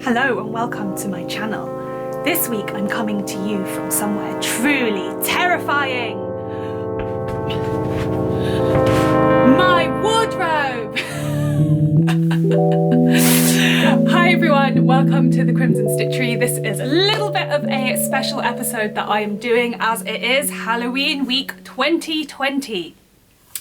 Hello and welcome to my channel. This week I'm coming to you from somewhere truly terrifying. My wardrobe! Hi everyone, welcome to the Crimson Stitchery. This is a little bit of a special episode that I am doing as it is Halloween week 2020.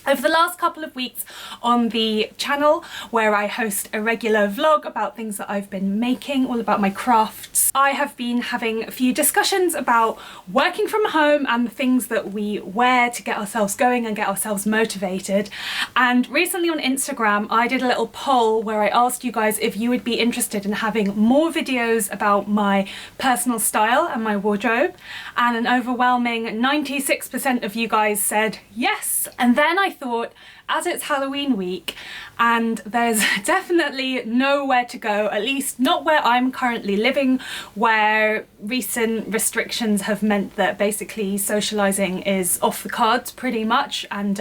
Over the last couple of weeks on the channel, where I host a regular vlog about things that I've been making, all about my crafts, I have been having a few discussions about working from home and the things that we wear to get ourselves going and get ourselves motivated. And recently on Instagram, I did a little poll where I asked you guys if you would be interested in having more videos about my personal style and my wardrobe. And an overwhelming 96% of you guys said yes. And then I thought, as it's Halloween week and there's definitely nowhere to go, at least not where I'm currently living, where recent restrictions have meant that basically socializing is off the cards pretty much, and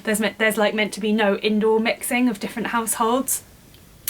there's like meant to be no indoor mixing of different households.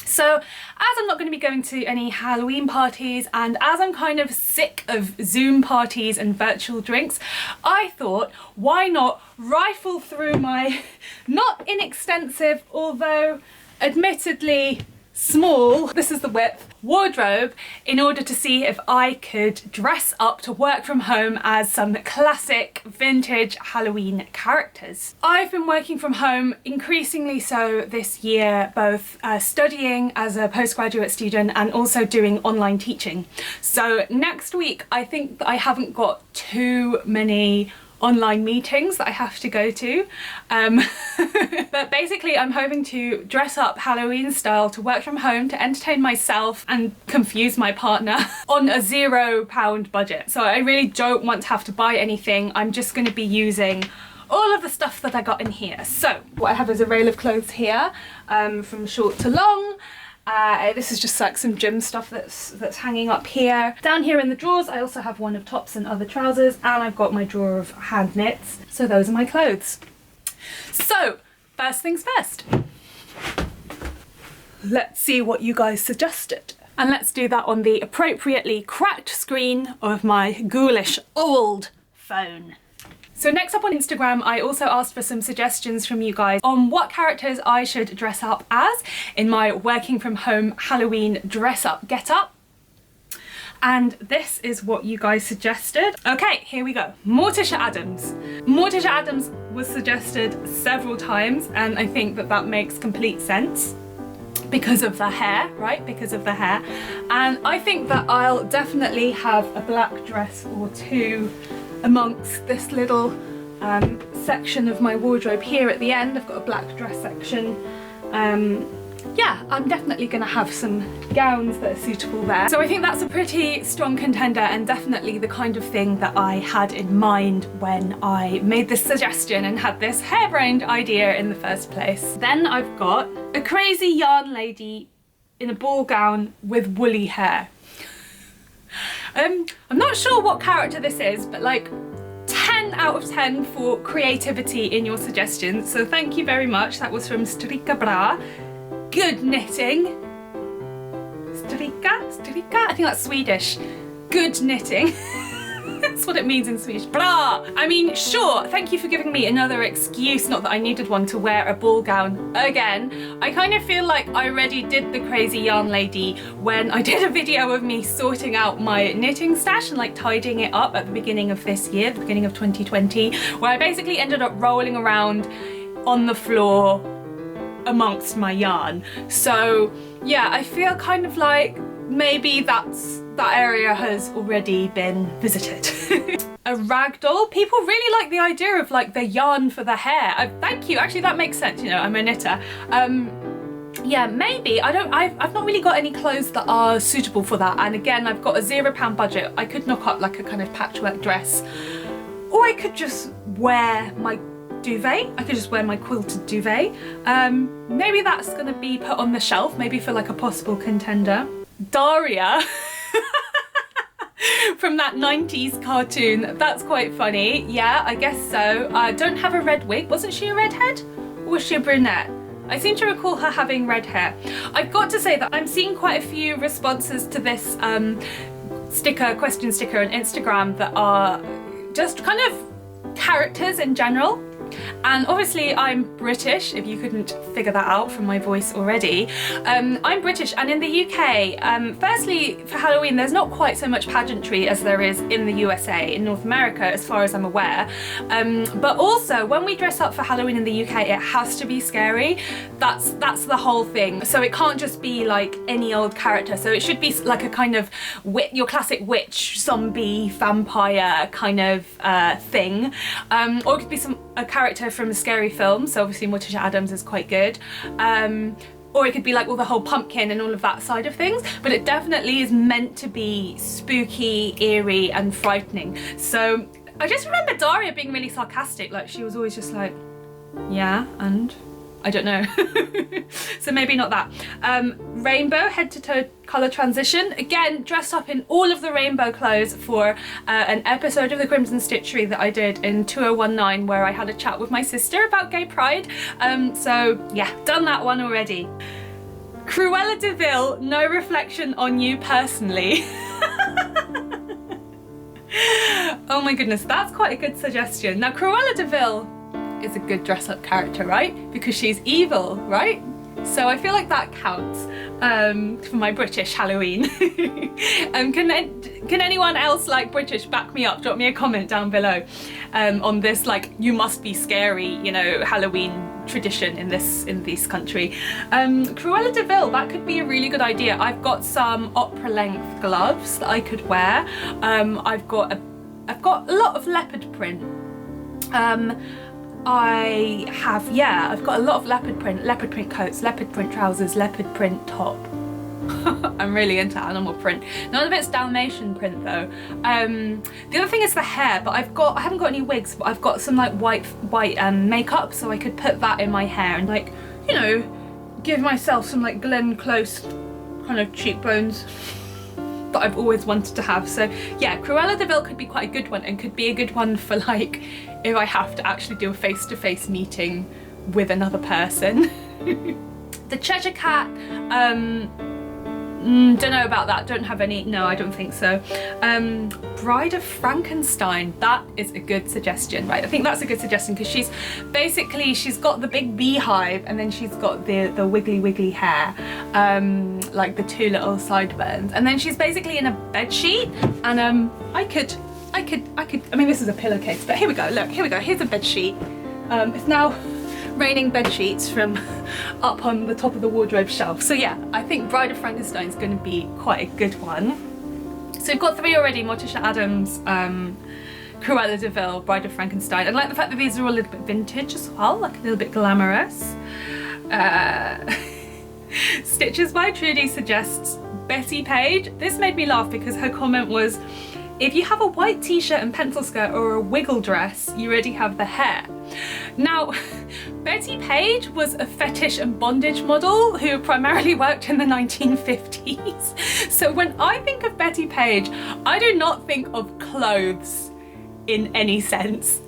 So as I'm not going to be going to any Halloween parties, and as I'm kind of sick of Zoom parties and virtual drinks, I thought, why not rifle through my not inextensive, although admittedly small, this is the width, wardrobe, in order to see if I could dress up to work from home as some classic vintage Halloween characters. I've been working from home increasingly so this year, both studying as a postgraduate student and also doing online teaching. So next week I think that I haven't got too many online meetings that I have to go to, but basically I'm hoping to dress up Halloween style to work from home to entertain myself and confuse my partner on a £0 budget. So I really don't want to have to buy anything. I'm just going to be using all of the stuff that I got in here. So what I have is a rail of clothes here, from short to long. This is just like some gym stuff that's hanging up here. Down here in the drawers I also have one of tops and other trousers, and I've got my drawer of hand knits. So those are my clothes. So first things first, let's see what you guys suggested. And let's do that on the appropriately cracked screen of my ghoulish old phone. So next up on Instagram, I also asked for some suggestions from you guys on what characters I should dress up as in my working from home Halloween dress up get up. And this is what you guys suggested. Okay, here we go. Morticia Addams. Morticia Addams was suggested several times, and I think that that makes complete sense because of the hair, right? Because of the hair. And I think that I'll definitely have a black dress or two amongst this little section of my wardrobe here at the end. I've got a black dress section. Yeah, I'm definitely gonna have some gowns that are suitable there. So I think that's a pretty strong contender, and definitely the kind of thing that I had in mind when I made this suggestion and had this harebrained idea in the first place. Then I've got a crazy yarn lady in a ball gown with woolly hair. I'm not sure what character this is, but like 10 out of 10 for creativity in your suggestions. So thank you very much. That was from Strika Bra. Good knitting. Strika? I think that's Swedish. Good knitting. That's what it means in Swedish. Bra! I mean, sure, thank you for giving me another excuse, not that I needed one, to wear a ball gown again. I kind of feel like I already did the crazy yarn lady when I did a video of me sorting out my knitting stash and like tidying it up at the beginning of this year, the beginning of 2020, where I basically ended up rolling around on the floor amongst my yarn. So yeah, I feel kind of like maybe that area has already been visited. A ragdoll. People really like the idea of like the yarn for the hair. Thank you, actually that makes sense, you know, I'm a knitter. Yeah, maybe. I've not really got any clothes that are suitable for that, and again I've got a £0 budget. I could knock up like a kind of patchwork dress, or I could just wear my duvet. I could just wear my quilted duvet. Maybe that's gonna be put on the shelf, maybe for like a possible contender. Daria from that 90s cartoon. That's quite funny. Yeah, I guess so. I don't have a red wig. Wasn't she a redhead? Or was she a brunette? I seem to recall her having red hair. I've got to say that I'm seeing quite a few responses to this question sticker on Instagram that are just kind of characters in general. And obviously I'm British, if you couldn't figure that out from my voice already. I'm British, and in the UK, firstly for Halloween there's not quite so much pageantry as there is in the USA, in North America, as far as I'm aware. But also when we dress up for Halloween in the UK, it has to be scary. That's the whole thing. So it can't just be like any old character. So it should be like a kind of your classic witch, zombie, vampire kind of thing. Or it could be a character from a scary film, so obviously Morticia Addams is quite good. Or it could be like all the whole pumpkin and all of that side of things, but it definitely is meant to be spooky, eerie and frightening. So I just remember Daria being really sarcastic, like she was always just like, yeah, and I don't know. So maybe not that. Rainbow head to toe colour transition. Again, dressed up in all of the rainbow clothes for an episode of the Crimson Stitchery that I did in 2019, where I had a chat with my sister about gay pride. So yeah, done that one already. Cruella de Vil, no reflection on you personally. Oh my goodness, that's quite a good suggestion. Now Cruella de Vil is a good dress-up character, right? Because she's evil, right? So I feel like that counts for my British Halloween. Can anyone else like British back me up? Drop me a comment down below on this, like, you must be scary, you know, Halloween tradition in this country. Cruella de Vil, that could be a really good idea. I've got some opera length gloves that I could wear. I've got a lot of leopard print. I've got a lot of leopard print coats, leopard print trousers, leopard print top. I'm really into animal print. None of it's Dalmatian print though. The other thing is the hair, but I haven't got any wigs, but I've got some like white makeup, so I could put that in my hair and, like, you know, give myself some like Glenn Close kind of cheekbones that I've always wanted to have. So yeah, Cruella de Vil could be quite a good one, and could be a good one for, like, if I have to actually do a face-to-face meeting with another person. The Cheshire Cat, don't know about that, don't have any, no, I don't think so. Bride of Frankenstein, that is a good suggestion, right? I think that's a good suggestion, because she's got the big beehive, and then she's got the wiggly hair, like the two little sideburns, and then she's basically in a bed sheet, and I mean, this is a pillowcase, but here we go, look, here we go, here's a bed sheet. It's now raining bed sheets from up on the top of the wardrobe shelf. So yeah, I think Bride of Frankenstein is going to be quite a good one. So we've got three already: Morticia Addams, Cruella de Vil, Bride of Frankenstein. I like the fact that these are all a little bit vintage as well, like a little bit glamorous. Stitches by Trudy suggests Betty Page. This made me laugh because her comment was, if you have a white t-shirt and pencil skirt or a wiggle dress, you already have the hair. Now, Betty Page was a fetish and bondage model who primarily worked in the 1950s. So when I think of Betty Page, I do not think of clothes in any sense.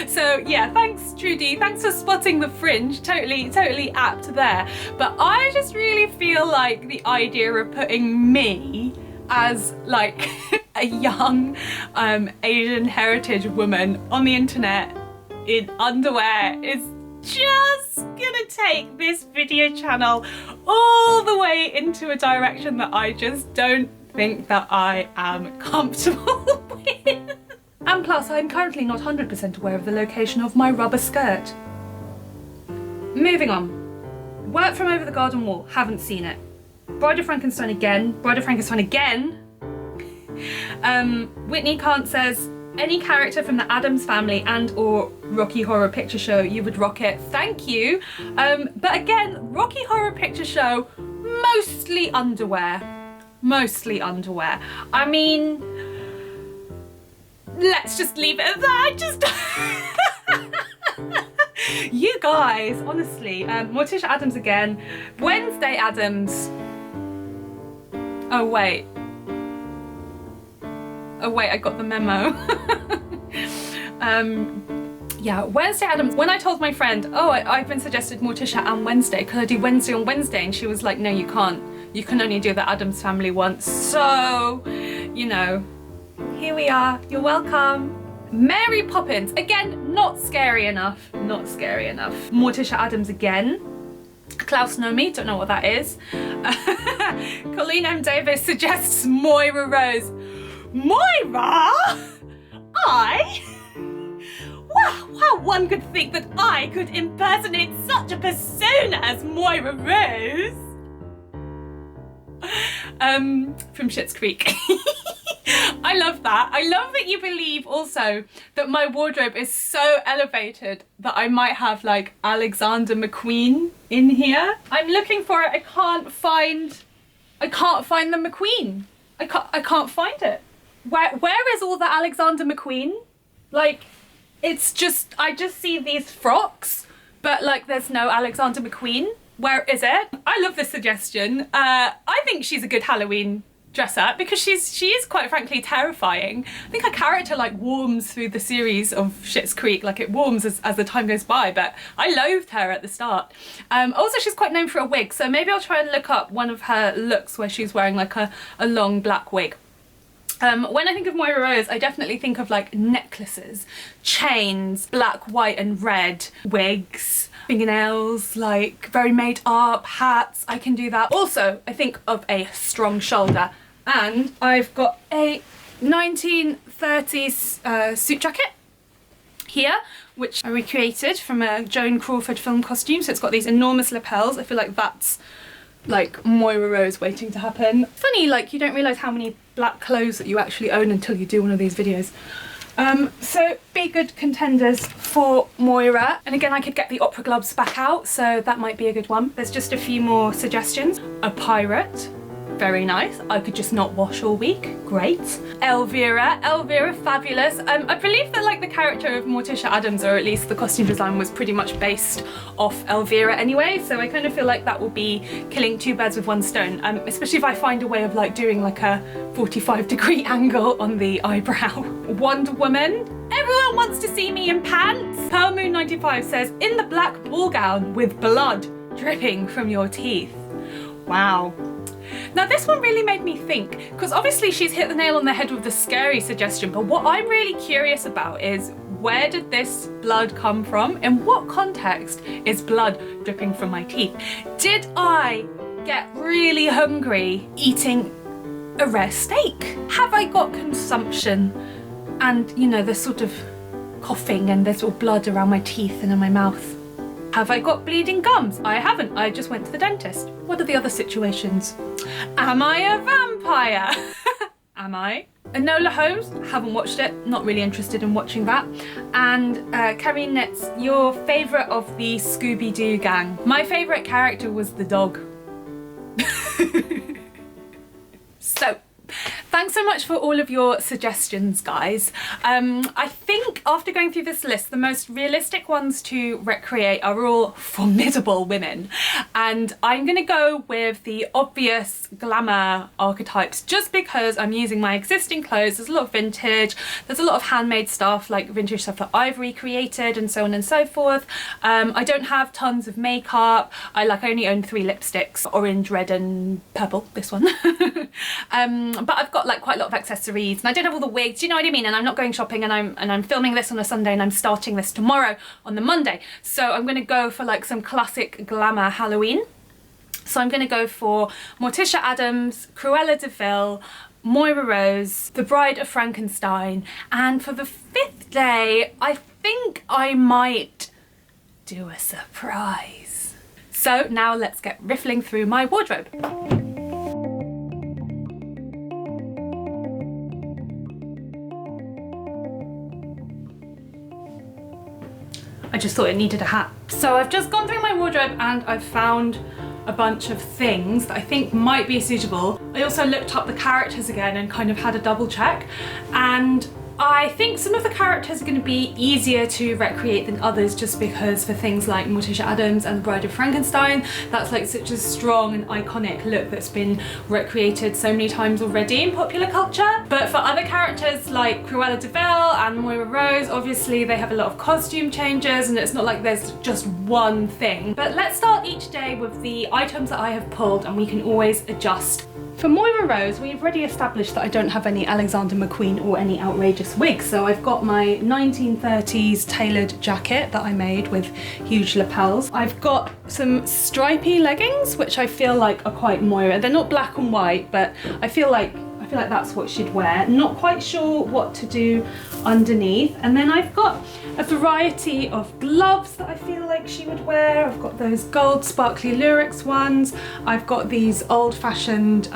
So yeah, thanks Trudy, thanks for spotting the fringe, totally apt there. But I just really feel like the idea of putting me as like a young Asian heritage woman on the internet in underwear is just gonna take this video channel all the way into a direction that I just don't think that I am comfortable with. And plus, I'm currently not 100% aware of the location of my rubber skirt. Moving on. Work from over the garden wall, haven't seen it. Bride of Frankenstein again, Bride of Frankenstein again. Whitney Kant says, any character from the Addams Family and or Rocky Horror Picture Show, you would rock it. Thank you. But again, Rocky Horror Picture Show, mostly underwear. Mostly underwear. I mean, let's just leave it at that. Just you guys, honestly. Morticia Addams again. Wednesday Addams. Oh wait, I got the memo. Yeah, Wednesday Addams. When I told my friend, oh, I've been suggested Morticia and Wednesday, could I do Wednesday on Wednesday? And she was like, no, you can't. You can only do the Addams family once. So, you know, here we are. You're welcome. Mary Poppins. Again, not scary enough. Not scary enough. Morticia Addams again. Klaus Nomi, don't know what that is. Colleen M. Davis suggests Moira Rose. Moira? Wow, one could think that I could impersonate such a persona as Moira Rose. From Schitt's Creek. I love that. I love that you believe also that my wardrobe is so elevated that I might have like Alexander McQueen in here. I'm looking for it. I can't find the McQueen. I can't find it. Where is all the Alexander McQueen? Like, it's just, I just see these frocks, but like there's no Alexander McQueen. Where is it? I love this suggestion. I think she's a good Halloween dress up because she is quite frankly terrifying. I think her character like warms through the series of Schitt's Creek, like it warms as the time goes by, but I loathed her at the start. Also, she's quite known for a wig, so maybe I'll try and look up one of her looks where she's wearing like a long black wig. When I think of Moira Rose, I definitely think of like necklaces, chains, black, white and red, wigs, fingernails, like very made up, hats. I can do that. Also, I think of a strong shoulder, and I've got a 1930s suit jacket here, which I recreated from a Joan Crawford film costume. So it's got these enormous lapels. I feel like that's like Moira Rose waiting to happen. Funny, like you don't realise how many black clothes that you actually own until you do one of these videos. So be good contenders for Moira. And again, I could get the opera gloves back out, so that might be a good one. There's just a few more suggestions. A pirate. Very nice. I could just not wash all week. Great. Elvira, fabulous. I believe that like the character of Morticia Addams, or at least the costume design, was pretty much based off Elvira anyway, so I kind of feel like that will be killing two birds with one stone, especially if I find a way of like doing like a 45-degree angle on the eyebrow. Wonder Woman. Everyone wants to see me in pants. Pearl Moon 95 says, in the black ball gown with blood dripping from your teeth. Wow. Now this one really made me think, because obviously she's hit the nail on the head with the scary suggestion, but what I'm really curious about is, where did this blood come from? In what context is blood dripping from my teeth? Did I get really hungry eating a rare steak? Have I got consumption and, you know, the sort of coughing and there's all blood around my teeth and in my mouth? Have I got bleeding gums? I haven't, I just went to the dentist. What are the other situations? Am I a vampire? Am I? Enola Holmes, haven't watched it, not really interested in watching that. And Karine Nitz, your favourite of the Scooby-Doo gang. My favourite character was the dog. So, thanks so much for all of your suggestions, guys. I think after going through this list, the most realistic ones to recreate are all formidable women. And I'm gonna go with the obvious glamour archetypes just because I'm using my existing clothes. There's a lot of vintage, there's a lot of handmade stuff, like vintage stuff that I've recreated and so on and so forth. I don't have tons of makeup. I only own 3 lipsticks, orange, red and purple, this one. But I've got like quite a lot of accessories, and I don't have all the wigs, do you know what I mean? And I'm not going shopping, and I'm filming this on a Sunday, and I'm starting this tomorrow on the Monday. So I'm gonna go for like some classic glamour Halloween. So I'm gonna go for Morticia Addams, Cruella de Vil, Moira Rose, The Bride of Frankenstein, and for the 5th day, I think I might do a surprise. So now let's get riffling through my wardrobe. I just thought it needed a hat. So I've just gone through my wardrobe and I've found a bunch of things that I think might be suitable. I also looked up the characters again and kind of had a double check, and I think some of the characters are going to be easier to recreate than others, just because for things like Morticia Addams and the Bride of Frankenstein, that's like such a strong and iconic look that's been recreated so many times already in popular culture. But for other characters like Cruella de Vil and Moira Rose, obviously they have a lot of costume changes and it's not like there's just one thing. But let's start each day with the items that I have pulled, and we can always adjust. For Moira Rose, we've already established that I don't have any Alexander McQueen or any outrageous wigs, so I've got my 1930s tailored jacket that I made with huge lapels. I've got some stripy leggings, which I feel like are quite Moira. They're not black and white, but I feel like that's what she'd wear. Not quite sure what to do underneath. And then I've got a variety of gloves that I feel like she would wear. I've got those gold sparkly Lurex ones. I've got these old-fashioned,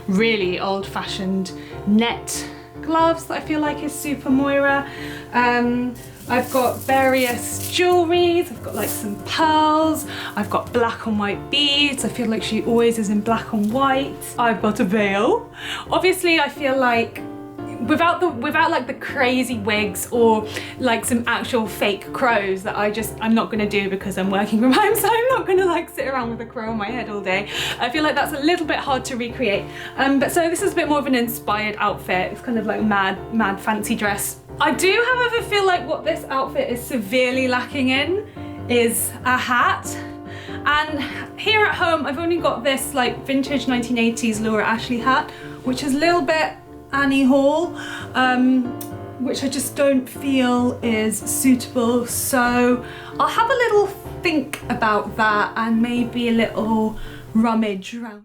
really old-fashioned net gloves that I feel like is super Moira. I've got various jewelries. I've got like some pearls. I've got black and white beads. I feel like she always is in black and white. I've got a veil. Obviously, I feel like without like the crazy wigs or like some actual fake crows that I'm not gonna do because I'm working from home, so I'm not gonna like sit around with a crow on my head all day. I feel like that's a little bit hard to recreate. But so this is a bit more of an inspired outfit. It's kind of like mad fancy dress. I do, however, feel like what this outfit is severely lacking in is a hat. And here at home, I've only got this like vintage 1980s Laura Ashley hat, which is a little bit Annie Hall, which I just don't feel is suitable. So I'll have a little think about that and maybe a little rummage around.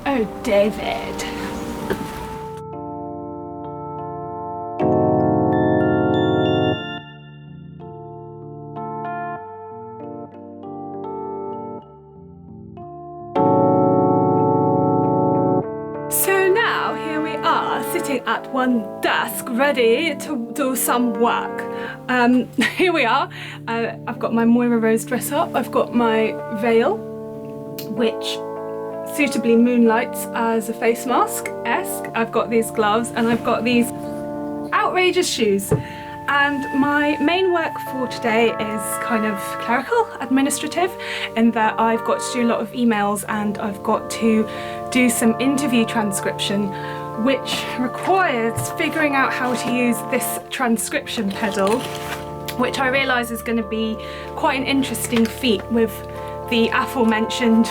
Oh, David. So now here we are sitting at one desk ready to do some work. Here we are. I've got my Moira Rose dress up. I've got my veil, which suitably moonlights as a face mask-esque. I've got these gloves and I've got these outrageous shoes. And my main work for today is kind of clerical, administrative, in that I've got to do a lot of emails and I've got to do some interview transcription, which requires figuring out how to use this transcription pedal, which I realise is going to be quite an interesting feat with the aforementioned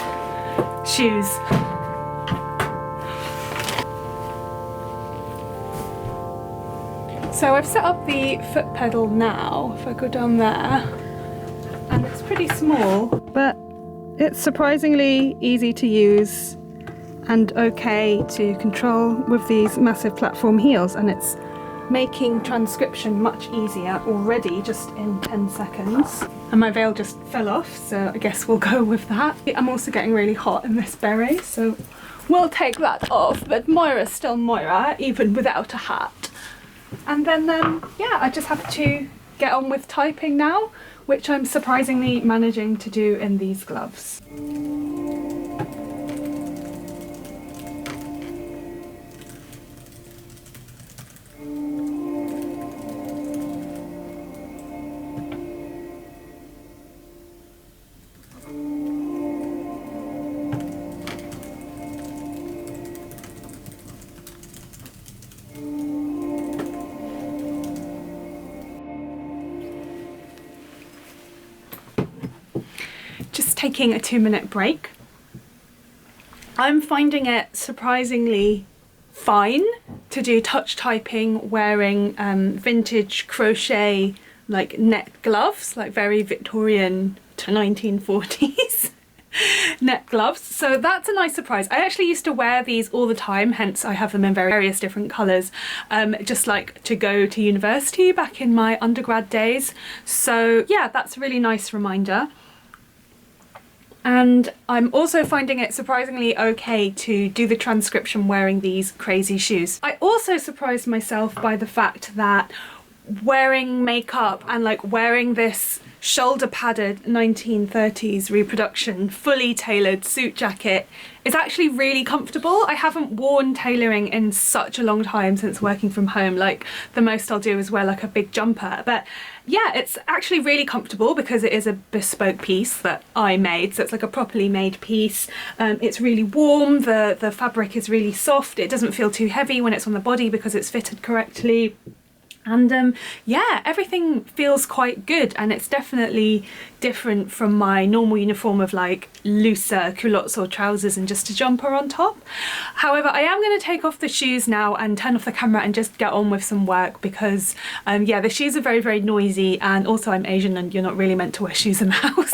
shoes. So I've set up the foot pedal now. If I go down there, and it's pretty small, but it's surprisingly easy to use and okay to control with these massive platform heels, and it's making transcription much easier already just in 10 seconds. And my veil just fell off, so I guess we'll go with that. I'm also getting really hot in this beret, so we'll take that off, but Moira's still Moira, even without a hat. And then, yeah, I just have to get on with typing now, which I'm surprisingly managing to do in these gloves. Taking a 2-minute break. I'm finding it surprisingly fine to do touch typing wearing vintage crochet like net gloves, like very Victorian to 1940s net gloves. So that's a nice surprise. I actually used to wear these all the time, hence I have them in various different colours, just like to go to university back in my undergrad days. So yeah, that's a really nice reminder. And I'm also finding it surprisingly okay to do the transcription wearing these crazy shoes. I also surprised myself by the fact that wearing makeup and like wearing this shoulder padded 1930s reproduction fully tailored suit jacket is actually really comfortable. I haven't worn tailoring in such a long time since working from home. Like the most I'll do is wear like a big jumper, but yeah, it's actually really comfortable because it is a bespoke piece that I made, so it's like a properly made piece. It's really warm, the fabric is really soft, it doesn't feel too heavy when it's on the body because it's fitted correctly. And yeah, everything feels quite good, and it's definitely different from my normal uniform of like looser culottes or trousers and just a jumper on top. However, I am going to take off the shoes now and turn off the camera and just get on with some work because yeah, the shoes are very, very noisy, and also I'm Asian and you're not really meant to wear shoes in the house.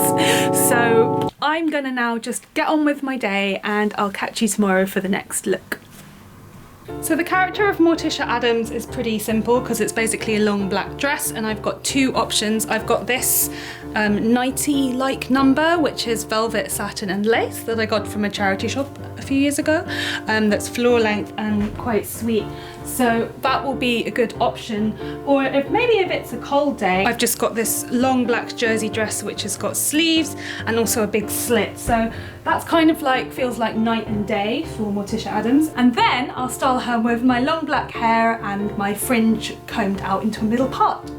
So I'm gonna now just get on with my day, and I'll catch you tomorrow for the next look. So the character of Morticia Addams is pretty simple because it's basically a long black dress, and I've got two options. I've got this nighty-like number, which is velvet, satin and lace that I got from a charity shop a few years ago, that's floor length and quite sweet. So that will be a good option. Or if it's a cold day, I've just got this long black jersey dress which has got sleeves and also a big slit. So that's kind of like, feels like night and day for Morticia Addams. And then I'll style her with my long black hair and my fringe combed out into a middle part.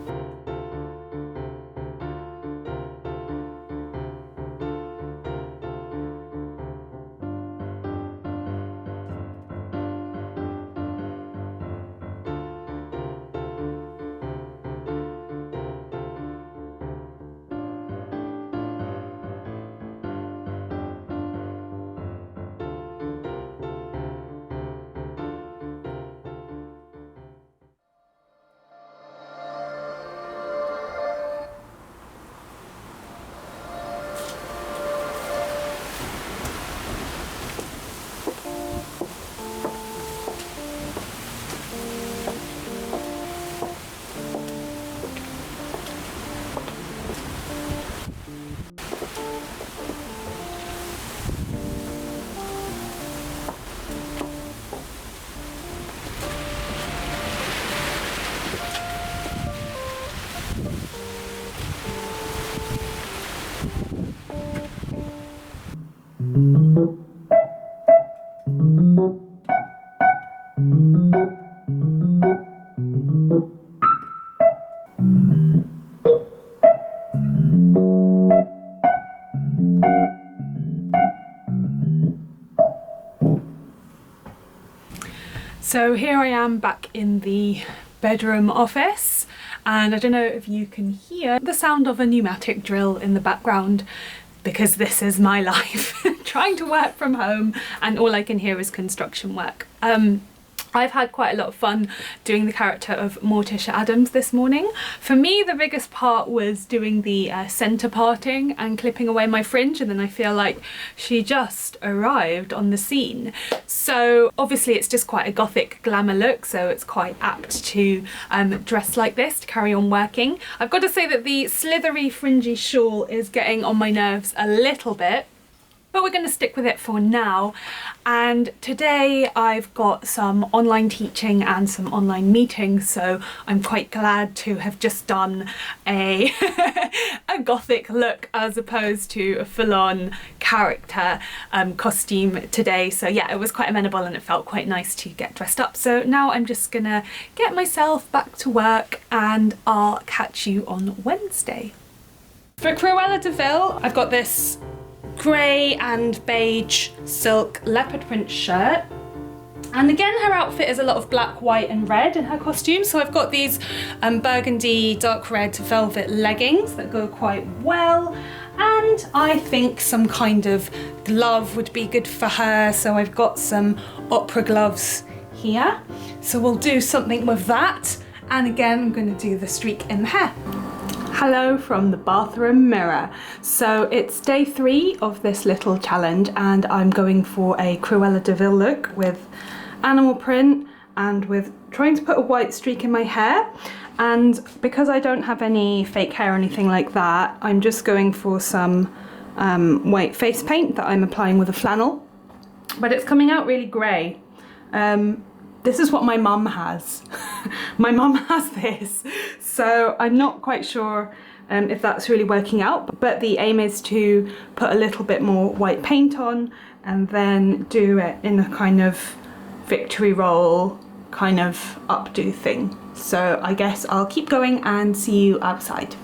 So here I am back in the bedroom office, and I don't know if you can hear the sound of a pneumatic drill in the background because this is my life, trying to work from home and all I can hear is construction work. I've had quite a lot of fun doing the character of Morticia Addams this morning. For me, the biggest part was doing the centre parting and clipping away my fringe, and then I feel like she just arrived on the scene. So obviously it's just quite a gothic glamour look, so it's quite apt to dress like this to carry on working. I've got to say that the slithery fringy shawl is getting on my nerves a little bit, but we're going to stick with it for now. And today I've got some online teaching and some online meetings, so I'm quite glad to have just done a a gothic look as opposed to a full-on character costume today. So yeah, it was quite amenable and it felt quite nice to get dressed up. So now I'm just gonna get myself back to work and I'll catch you on Wednesday. For Cruella de Vil, I've got this grey and beige silk leopard print shirt, and again her outfit is a lot of black, white and red in her costume. So I've got these burgundy dark red velvet leggings that go quite well, and I think some kind of glove would be good for her, so I've got some opera gloves here, so we'll do something with that. And again, I'm going to do the streak in the hair. Hello from the bathroom mirror. So it's day 3 of this little challenge, and I'm going for a Cruella de Vil look with animal print and with trying to put a white streak in my hair. And because I don't have any fake hair or anything like that, I'm just going for some white face paint that I'm applying with a flannel, but it's coming out really grey. This is what my mum has. My mum has this. So I'm not quite sure if that's really working out, but the aim is to put a little bit more white paint on and then do it in a kind of victory roll kind of updo thing. So I guess I'll keep going and see you outside.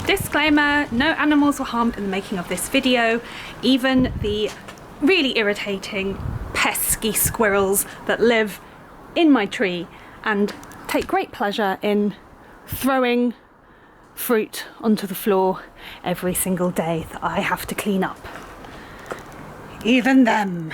Disclaimer, no animals were harmed in the making of this video, even the really irritating, pesky squirrels that live in my tree and take great pleasure in throwing fruit onto the floor every single day that I have to clean up. Even them.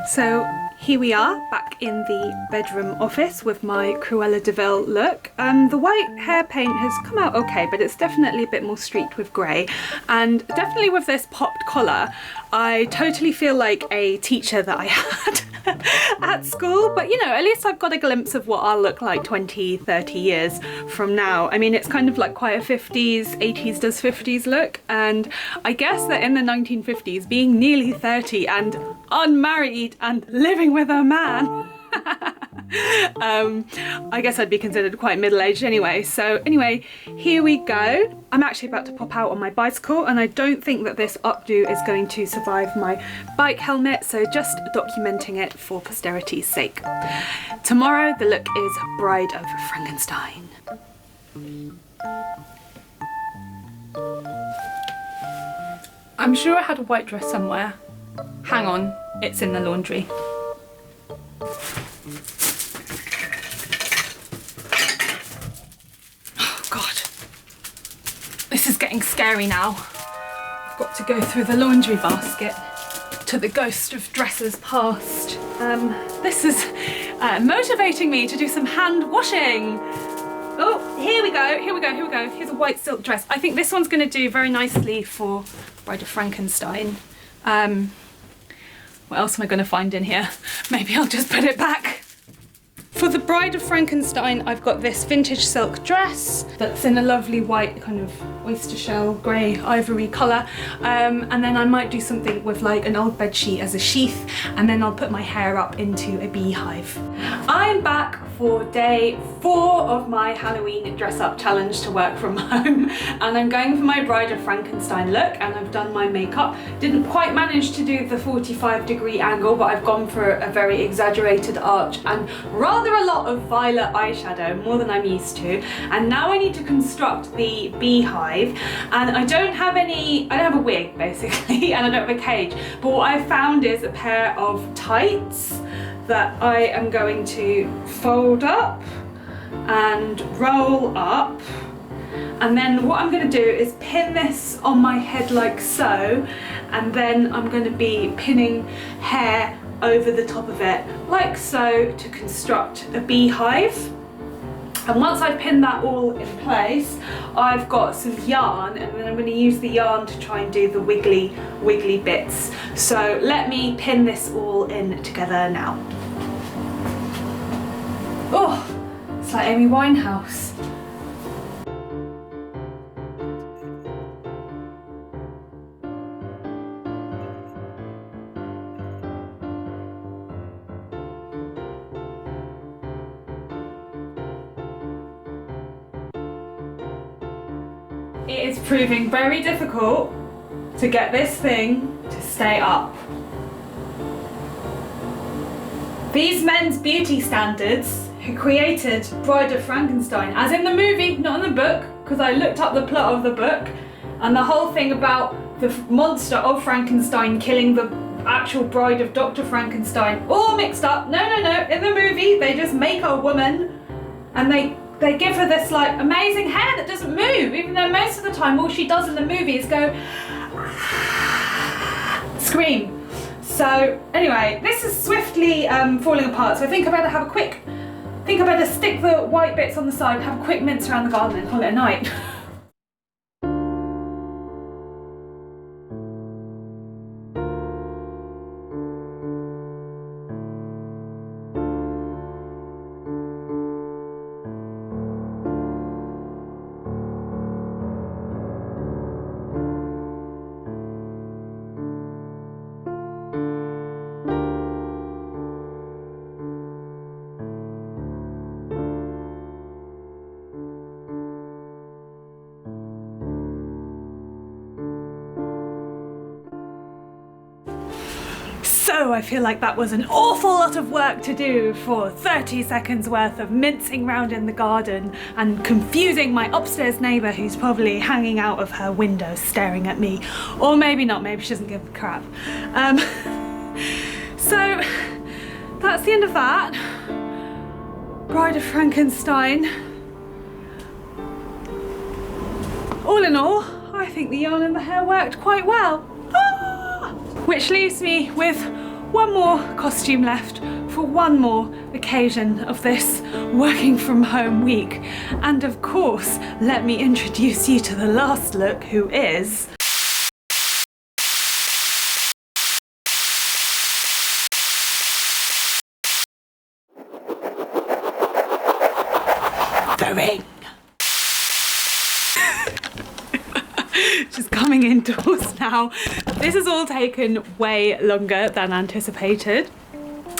So here we are back in the bedroom office with my Cruella de Vil look. The white hair paint has come out okay, but it's definitely a bit more streaked with grey. And definitely with this popped collar, I totally feel like a teacher that I had at school. But you know, at least I've got a glimpse of what I'll look like 20, 30 years from now. I mean, it's kind of like quite a 50s, 80s does 50s look. And I guess that in the 1950s, being nearly 30 and unmarried and living with a man, I guess I'd be considered quite middle-aged anyway. So anyway, here we go. I'm actually about to pop out on my bicycle, and I don't think that this updo is going to survive my bike helmet, so just documenting it for posterity's sake. Tomorrow the look is Bride of Frankenstein. I'm sure I had a white dress somewhere. Hang on, it's in the laundry. Oh God, this is getting scary now. I've got to go through the laundry basket to the ghost of dresses past. This is motivating me to do some hand washing. Oh, here we go, here we go, here we go. Here's a white silk dress. I think this one's going to do very nicely for Bride of Frankenstein. What else am I going to find in here? Maybe I'll just put it back. For the Bride of Frankenstein, I've got this vintage silk dress that's in a lovely white kind of oyster shell, grey, ivory colour. And then I might do something with like an old bed sheet as a sheath, and then I'll put my hair up into a beehive. I'm back for day 4 of my Halloween dress up challenge to work from home, and I'm going for my Bride of Frankenstein look, and I've done my makeup. Didn't quite manage to do the 45-degree angle, but I've gone for a very exaggerated arch and rather a lot of violet eyeshadow, more than I'm used to. And now I need to construct the beehive, and I don't have a wig basically, and I don't have a cage, but what I found is a pair of tights that I am going to fold up and roll up, and then what I'm going to do is pin this on my head like so, and then I'm going to be pinning hair over the top of it like so to construct a beehive. And once I've pinned that all in place, I've got some yarn, and then I'm going to use the yarn to try and do the wiggly bits. So let me pin this all in together now. Oh, it's like Amy Winehouse. It is proving very difficult to get this thing to stay up. These men's beauty standards who created Bride of Frankenstein, as in the movie, not in the book, because I looked up the plot of the book, and the whole thing about the monster of Frankenstein killing the actual bride of Dr. Frankenstein, all mixed up. No, in the movie they just make a woman and they give her this like amazing hair that doesn't move, even though most of the time all she does in the movie is go scream. So anyway, this is swiftly falling apart, so I think I better have a quick, stick the white bits on the side and have a quick mince around the garden and call it a night. So I feel like that was an awful lot of work to do for 30 seconds worth of mincing round in the garden and confusing my upstairs neighbour who's probably hanging out of her window staring at me. Or maybe not, maybe she doesn't give a crap. So that's the end of that. Bride of Frankenstein. All in all, I think the yarn and the hair worked quite well. Which leaves me with one more costume left for one more occasion of this working from home week. And of course, let me introduce you to the last look, who is... the ring. She's coming indoors now. This has all taken way longer than anticipated.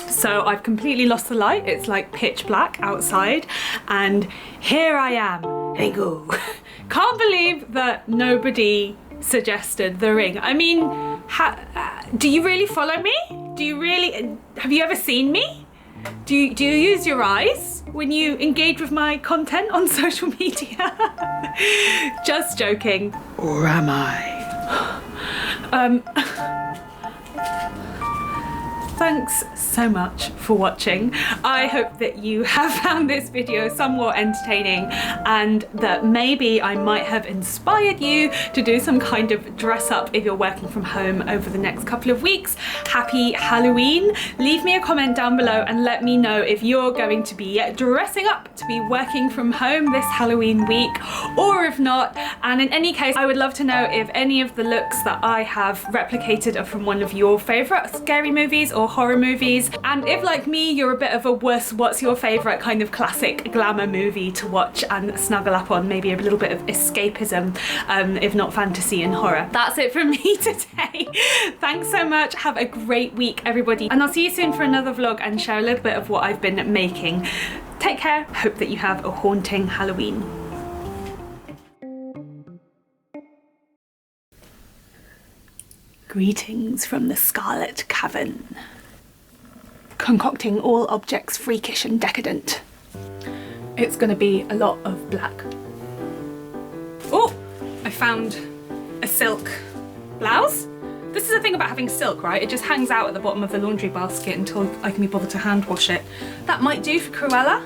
So I've completely lost the light. It's like pitch black outside and here I am. Ringo. Can't believe that nobody suggested the ring. I mean, do you really follow me? Do you really, have you ever seen me? Do you use your eyes when you engage with my content on social media? Just joking. Or am I? Thanks so much for watching. I hope that you have found this video somewhat entertaining and that maybe I might have inspired you to do some kind of dress up if you're working from home over the next couple of weeks. Happy Halloween. Leave me a comment down below and let me know if you're going to be dressing up to be working from home this Halloween week, or if not. And in any case, I would love to know if any of the looks that I have replicated are from one of your favorite scary movies or horror movies, and if like me you're a bit of a what's your favorite kind of classic glamour movie to watch and snuggle up on, maybe a little bit of escapism, if not fantasy and horror. That's it from me today. Thanks so much, have a great week everybody, and I'll see you soon for another vlog and share a little bit of what I've been making. Take care, hope that you have a haunting Halloween. Greetings from the Scarlet Cavern. Concocting all objects freakish and decadent. It's gonna be a lot of black. Oh, I found a silk blouse. This is the thing about having silk, right? It just hangs out at the bottom of the laundry basket until I can be bothered to hand wash it. That might do for Cruella.